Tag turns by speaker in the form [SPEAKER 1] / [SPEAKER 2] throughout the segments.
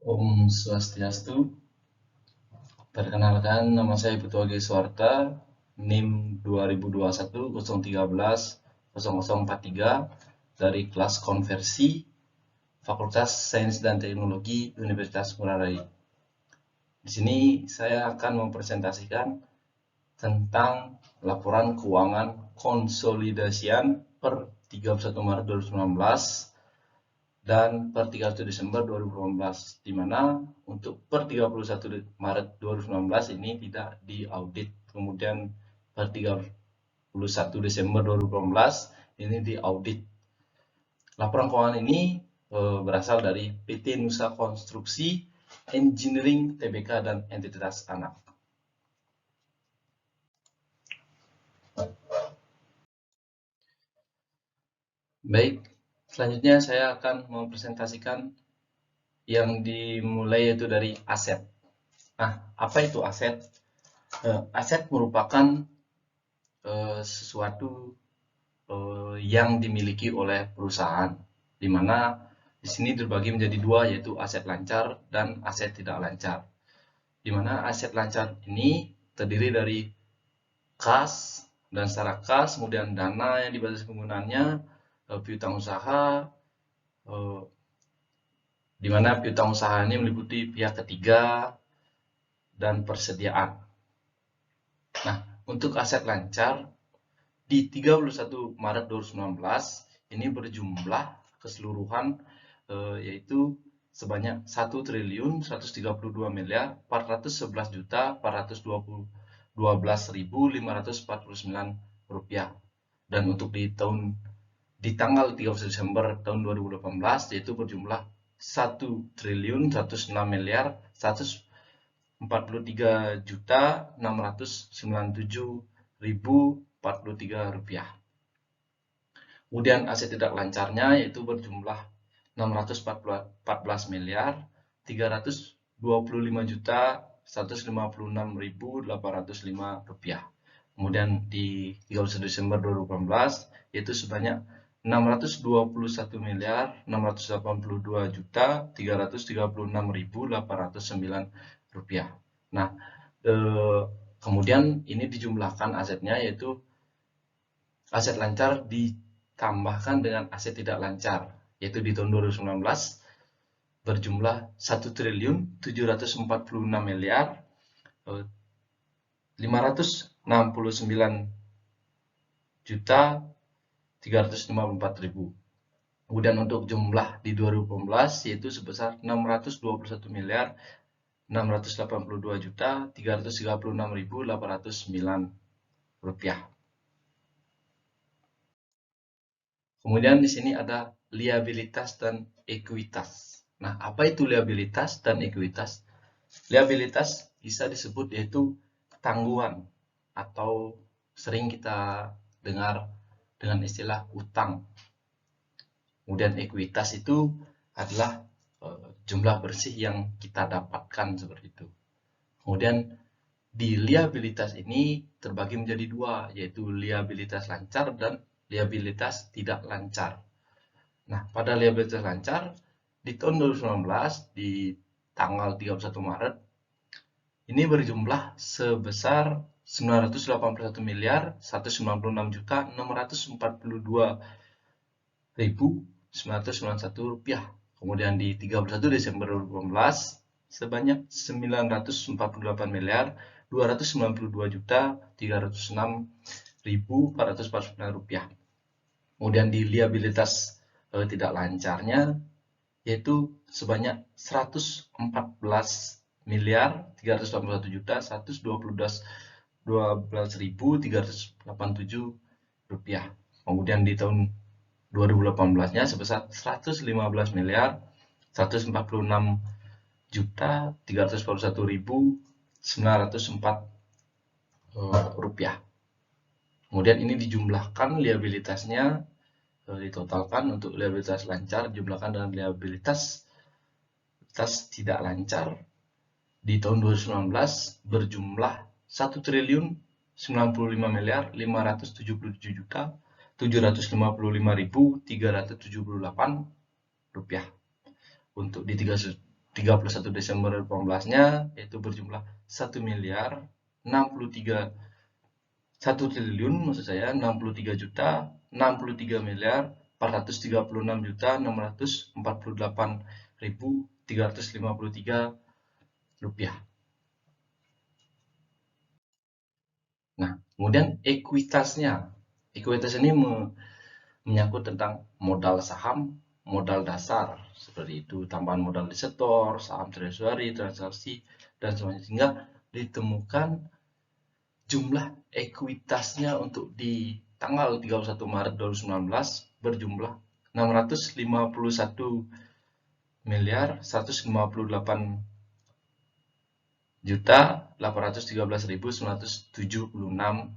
[SPEAKER 1] Om Swastiastu. Perkenalkan, nama saya Putu Agi Suwarta, NIM 2021 013 0043 dari kelas konversi Fakultas Sains dan Teknologi Universitas Ngurah Rai. Di sini saya akan mempresentasikan tentang laporan keuangan konsolidasian per 31 Maret 2019 dan per 31 Desember 2018, di mana untuk per 31 Maret 2019 ini tidak diaudit, kemudian per 31 Desember 2018 ini diaudit. Laporan keuangan ini berasal dari PT Nusa Konstruksi Engineering Tbk dan entitas anak. Baik, selanjutnya saya akan mempresentasikan yang dimulai yaitu dari aset. Nah, apa itu aset? Aset merupakan sesuatu yang dimiliki oleh perusahaan, di mana di sini terbagi menjadi dua, yaitu aset lancar dan aset tidak lancar. Di mana aset lancar ini terdiri dari kas dan secara kas, kemudian dana yang dibatasi penggunaannya, piutang usaha, di mana piutang usaha ini meliputi pihak ketiga dan persediaan. Nah, untuk aset lancar di 31 Maret 2019 ini berjumlah keseluruhan yaitu sebanyak 1.132.411.412.549 rupiah. Dan untuk di tanggal 31 Desember tahun 2018 yaitu berjumlah 1.143.697.043 rupiah. Kemudian aset tidak lancarnya yaitu berjumlah 614.856.156.805 rupiah. Kemudian di 31 Desember 2018 yaitu sebanyak 621.982.336.809 rupiah. Nah, kemudian ini dijumlahkan asetnya, yaitu aset lancar ditambahkan dengan aset tidak lancar, yaitu di tahun 2019 berjumlah 1.749.559.354.000. Kemudian untuk jumlah di 2018 yaitu sebesar 621.682.336.809 rupiah. Kemudian di sini ada liabilitas dan ekuitas. Nah, apa itu liabilitas dan ekuitas? Liabilitas bisa disebut yaitu tangguhan atau sering kita dengar dengan istilah utang. Kemudian ekuitas itu adalah jumlah bersih yang kita dapatkan seperti itu. Kemudian di liabilitas ini terbagi menjadi dua, yaitu liabilitas lancar dan liabilitas tidak lancar. Nah, pada liabilitas lancar di tahun 2019 di tanggal 31 Maret ini berjumlah sebesar 981.196.642.991 rupiah. Kemudian di 31 Desember 2018 sebanyak 948.292.306.449 rupiah. Kemudian di liabilitas tidak lancarnya yaitu sebanyak 114.381.112.387 rupiah. Kemudian di tahun 2018-nya sebesar 115.146.341.904 rupiah. Kemudian ini dijumlahkan liabilitasnya, ditotalkan untuk liabilitas lancar jumlahkan dengan liabilitas tidak lancar di tahun 2019 berjumlah 1.095.577.755.378 rupiah. Untuk di 31 Desember 2018-nya yaitu berjumlah 1 miliar 63 1 triliun maksud saya 63 juta 63 miliar 436 juta 648.353 rupiah. Nah, kemudian ekuitasnya. Ekuitas ini menyangkut tentang modal saham, modal dasar, seperti itu, tambahan modal di setor, saham treasury, transaksi, dan sebagainya. Sehingga ditemukan jumlah ekuitasnya untuk di tanggal 31 Maret 2019 berjumlah 651 miliar 158 juta 813.976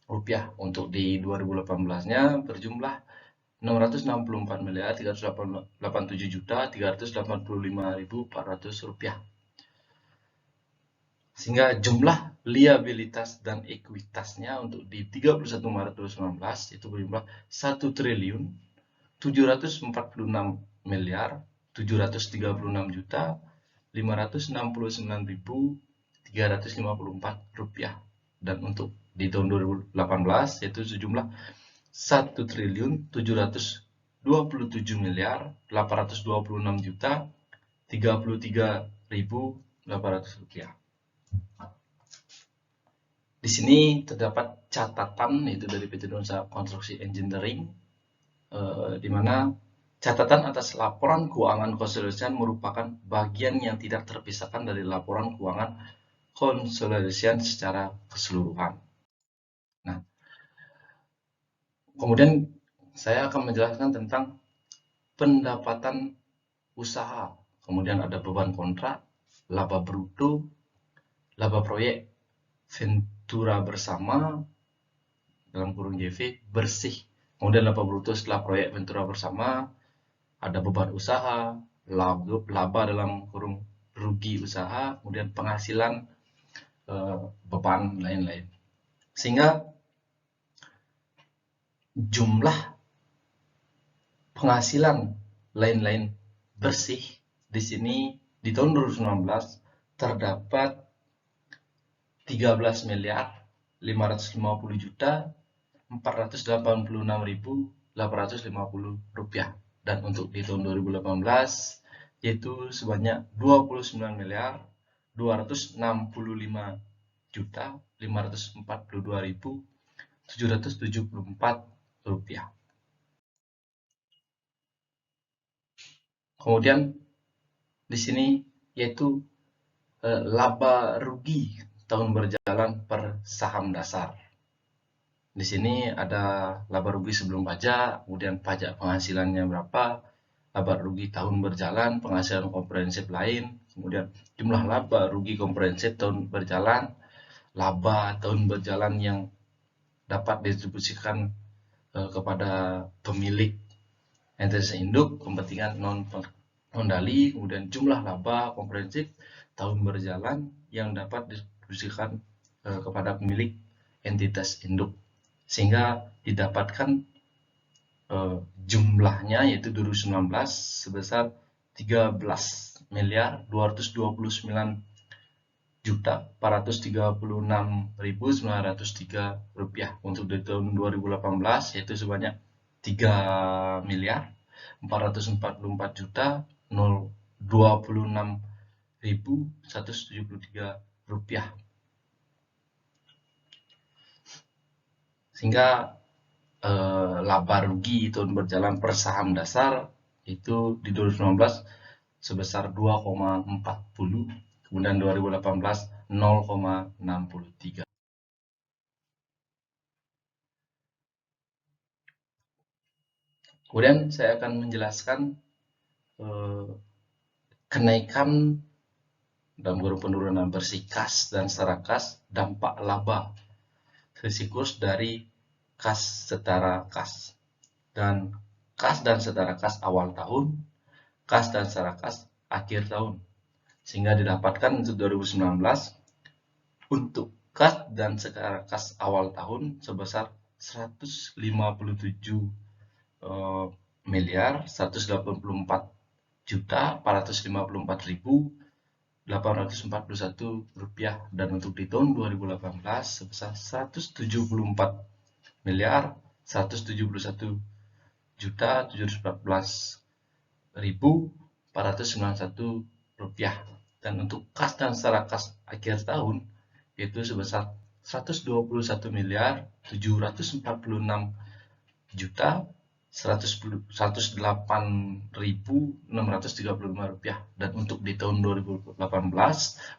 [SPEAKER 1] rupiah. Untuk di 2018-nya berjumlah 664 miliar 387 juta 385.400 rupiah. Sehingga jumlah liabilitas dan ekuitasnya untuk di 31 Maret 2019 itu berjumlah 1 triliun 746 miliar 736 juta 569.354 rupiah. Dan untuk di tahun 2018 yaitu sejumlah 1 triliun 727 miliar 826 juta 33.800 rupiah. Di sini terdapat catatan yaitu dari PT Nusa Konstruksi Engineering, di mana catatan atas laporan keuangan konsolidasian merupakan bagian yang tidak terpisahkan dari laporan keuangan konsolidasian secara keseluruhan. Nah, kemudian saya akan menjelaskan tentang pendapatan usaha. Kemudian ada beban kontrak, laba bruto, laba proyek, Ventura bersama dalam kurung JV bersih. Kemudian laba bruto setelah proyek Ventura bersama, ada beban usaha, laba dalam kurung rugi usaha, kemudian penghasilan, beban lain-lain. Sehingga jumlah penghasilan lain-lain bersih di sini di tahun 2019 terdapat 13 miliar 550 juta 486.850 rupiah. Dan untuk di tahun 2018 yaitu sebanyak 29 miliar 265 juta 542.774 rupiah. Kemudian di sini yaitu laba rugi tahun berjalan per saham dasar. Di sini ada laba rugi sebelum pajak, kemudian pajak penghasilannya berapa, laba rugi tahun berjalan, penghasilan komprehensif lain, kemudian jumlah laba rugi komprehensif tahun berjalan, laba tahun berjalan yang dapat didistribusikan kepada pemilik entitas induk, kepentingan non-dali, kemudian jumlah laba komprehensif tahun berjalan yang dapat didistribusikan kepada pemilik entitas induk, sehingga didapatkan jumlahnya yaitu 2019 sebesar 13 miliar 229 juta 436.903 rupiah. Untuk di tahun 2018 yaitu sebanyak 3 miliar 444 juta 26.173 rupiah. Sehingga laba rugi tahun berjalan per saham dasar itu di 2019 sebesar 2,40, kemudian 2018 0,63. Kemudian saya akan menjelaskan kenaikan dalam kurung penurunan bersih kas dan setara kas, dampak laba siklus dari kas setara kas, dan kas dan setara kas awal tahun, kas dan setara kas akhir tahun, sehingga didapatkan untuk 2019 untuk kas dan setara kas awal tahun sebesar 157 miliar 184 Rp1.454.841 dan untuk di tahun 2018 sebesar Rp174.191.491 dan untuk kas dan secara kas akhir tahun yaitu sebesar Rp112.746.108.635 dan untuk di tahun 2018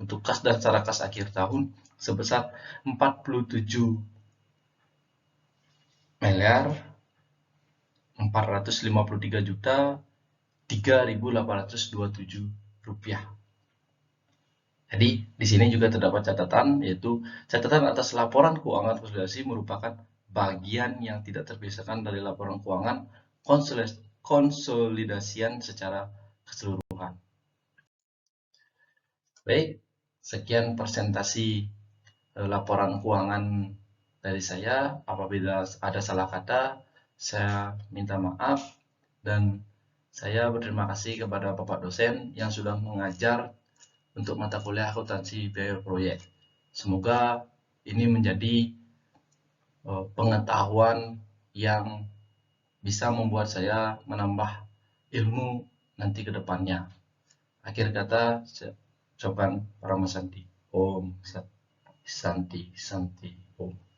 [SPEAKER 1] untuk kas dan secara kas akhir tahun sebesar Rp457.453.3.827. Jadi di sini juga terdapat catatan, yaitu catatan atas laporan keuangan konsolidasi merupakan bagian yang tidak terpisahkan dari laporan keuangan konsolidasian secara keseluruhan. Baik, sekian presentasi laporan keuangan dari saya. Apabila ada salah kata, saya minta maaf dan saya berterima kasih kepada Bapak dosen yang sudah mengajar untuk mata kuliah akuntansi biaya proyek. Semoga ini menjadi pengetahuan yang bisa membuat saya menambah ilmu nanti ke depannya. Akhir kata, saya ucapkan Paramasanti. Om Santi Santi Om.